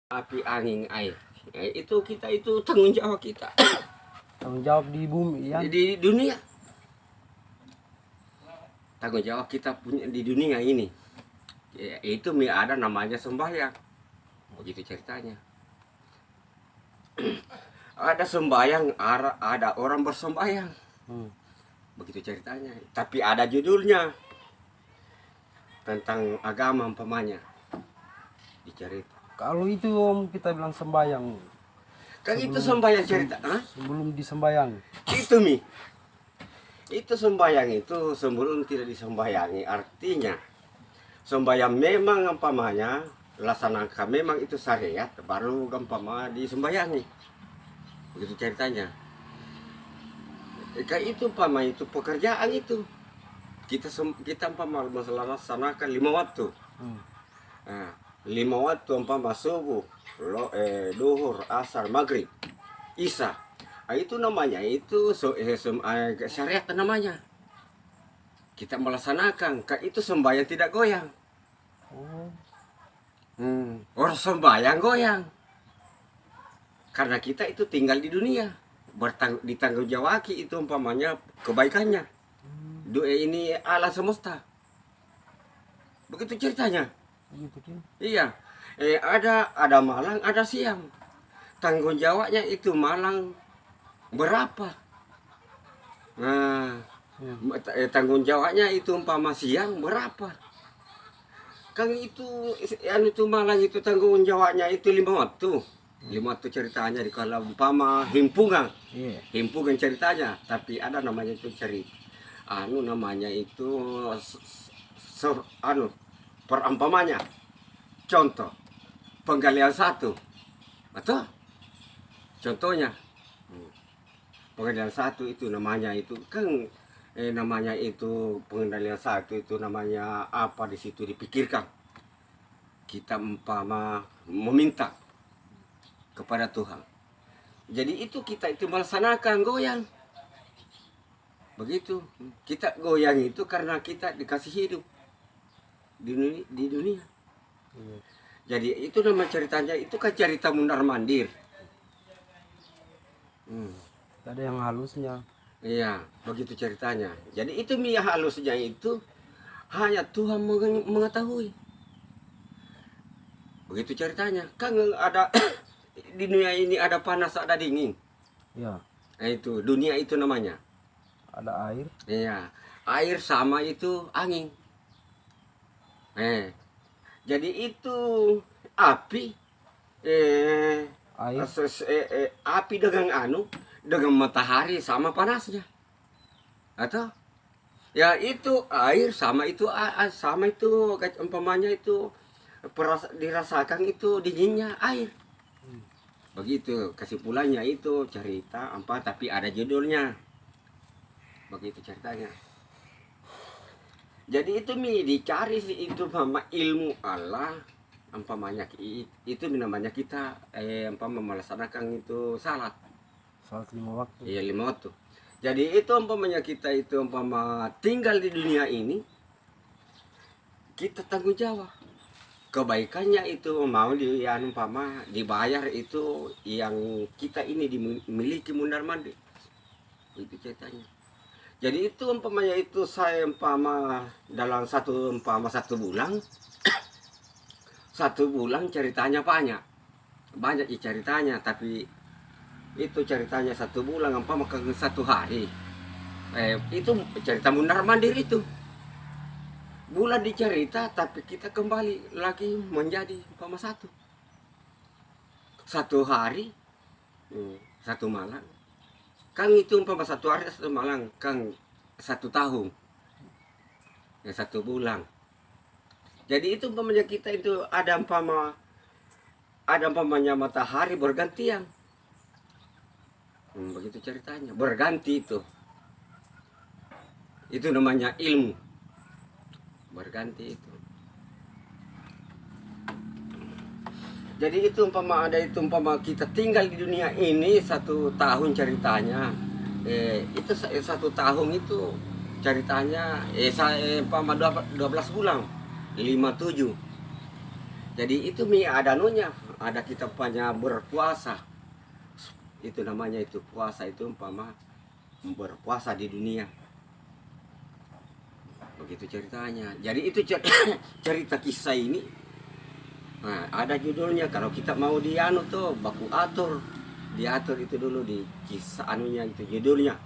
api, angin, air. Itu kita itu tanggung jawab kita Tanggung jawab di bumi ya. di dunia. Tanggung jawab kita punya di dunia ini. Ya, itu ada namanya sembahyang. Begitu ceritanya. Ada sembahyang, ada orang bersembahyang. Begitu ceritanya. Tapi ada judulnya tentang agama umpamanya. Dicerita. Kalau itu om kita bilang sembayang. Kan itu sembahyang cerita. Sebelum disembayang. Itu mi. Itu sembahyang itu sebelum tidak disembayangi. Artinya sembahyang memang umpamanya laksanakan memang itu syariat baru umpama disembayangi. Begitu ceritanya. Kayak itu umpama itu pekerjaan itu. Kita umpama melaksanakan 5 waktu. Nah, 5 waktu umpama subuh, duhur, asar, maghrib, isya. Nah, itu namanya itu syariat namanya. Kita melaksanakan, itu sembahyang tidak goyang. Orang sembahyang goyang. Karena kita itu tinggal di dunia, ditanggung jawab itu umpamanya kebaikannya. Ini alam semesta. Begitu ceritanya. Gitu kan? Iya, ada malam, ada siang. Tanggung jawabnya itu malam berapa? Nah, tanggung jawabnya itu umpama siang berapa? Kan itu malam itu tanggung jawabnya itu 5 waktu. 5 waktu ceritanya di kalau umpama himpungan. Himpungan ceritanya, tapi ada namanya itu cerita. Namanya itu perampamanya. Contoh penggalian 1 atau contohnya penggalian 1 itu namanya itu kan namanya itu penggalian 1 itu namanya apa di situ dipikirkan. Kita umpama meminta kepada Tuhan. Jadi itu kita itu melaksanakan goyang. Begitu. Kita goyang itu karena kita dikasih hidup di dunia. Jadi itu nama ceritanya itu kan cerita mundar mandir. Ada yang halusnya. Iya, begitu ceritanya. Jadi itu halusnya itu hanya Tuhan mengetahui. Begitu ceritanya. Kan ada di dunia ini ada panas, ada dingin. Ya. Nah, itu dunia itu namanya. Ada air. Iya, air sama itu angin. Jadi itu api, Air. api dengan matahari sama panasnya, atau ya itu air sama itu umpamanya itu dirasakan itu dinginnya air. Begitu kesimpulannya itu cerita apa tapi ada judulnya. Begitu ceritanya. Jadi itu dicari sih itu mama ilmu Allah umpamanya itu namanya kita melaksanakan itu salat 5 waktu. Iya 5 waktu. Jadi itu umpamanya kita itu umpama tinggal di dunia ini kita tanggung jawab kebaikannya itu mau umpama dibayar itu yang kita ini dimiliki mundar mandir. Itu ceritanya. Jadi itu umpamanya itu saya umpama dalam satu bulan 1 bulan ceritanya banyak ceritanya, tapi itu ceritanya 1 bulan umpama ke 1 hari itu cerita mundar mandir itu bulan dicerita tapi kita kembali lagi menjadi umpama 1 hari 1 malam. Kan itu umpama 1 hari 1 malam kan 1 tahun ya 1 bulan. Jadi itu umpamanya kita itu ada umpamanya matahari bergantian. Begitu ceritanya berganti itu namanya ilmu berganti itu. Jadi itu umpama kita tinggal di dunia ini 1 tahun ceritanya. Itu 1 tahun itu ceritanya umpama 12 bulan 57. Jadi itu ada anunya ada kita punya berpuasa. Itu namanya itu puasa itu umpama berpuasa di dunia. Begitu ceritanya. Jadi itu cerita kisah ini. Nah, ada judulnya. Kalau kita mau dianu tuh baku atur, diatur itu dulu di kisah anunya itu judulnya.